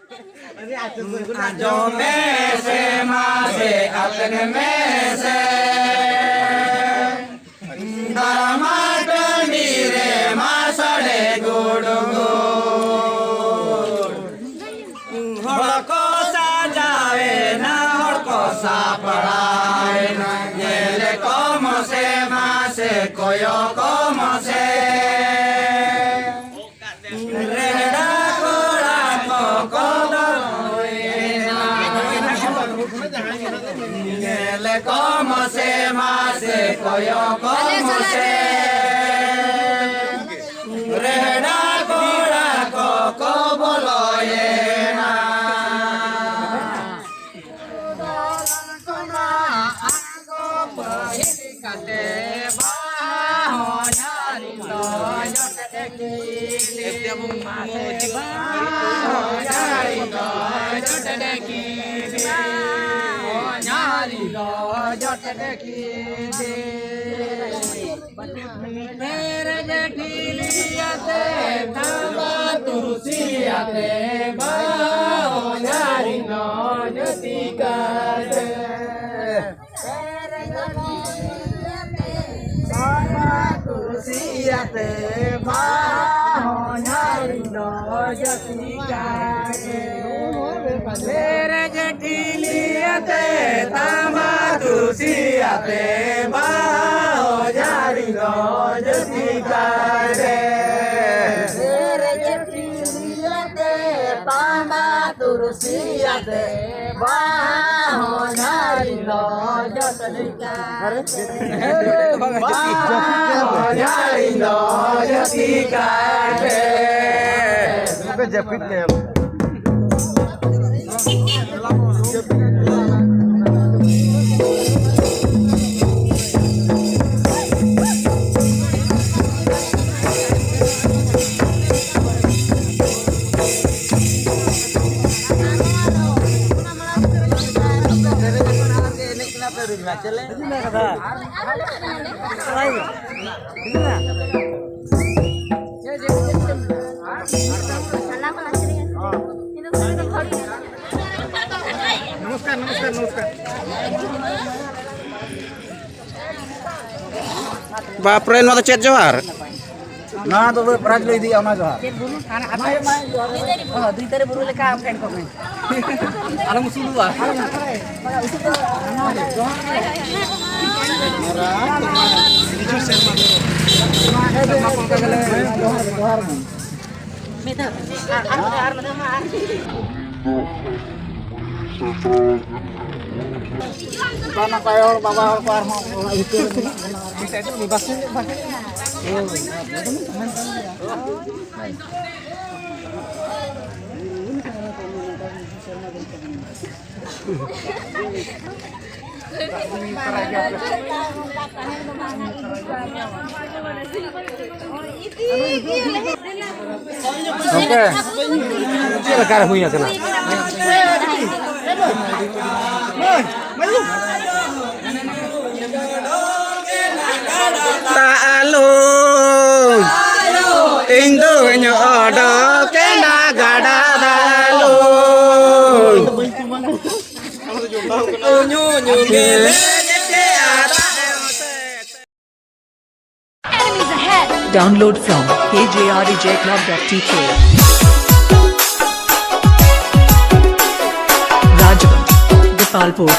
Ajo mese mase apne mese Dharma dandire masade gudugu Hodko sajawe na hodko sapadae na Yele como se mase koyo como se Reda kora kokodo Yele como se mase koyo como se Reda kora koko boloyena Mere jetiliyate tamba turusiyate bao nyari no jotikate Mere jetiliyate tamba turusiyate bao nyari no jotikate Mere jetiliyate tamba turusiyate bao nyari no jotikate Mere jetiliyate tamba turusiyate bao nyari no jotikate bao nyari no jotikate Baperan mata chat Johar. Nah, tuh pernah dulu di Ama Johar. Oh, duitare buru leka am kain komen. Alam musuh dua. Meta. Ar mata ma. Karena kayak bawa farma itu bisa itu bebas Oke. Ini cara punya sana. Talung Indo nyodo kena gada talung Unyu gele Download from kjrdjclub.tk. Rajaband, Gopalpur.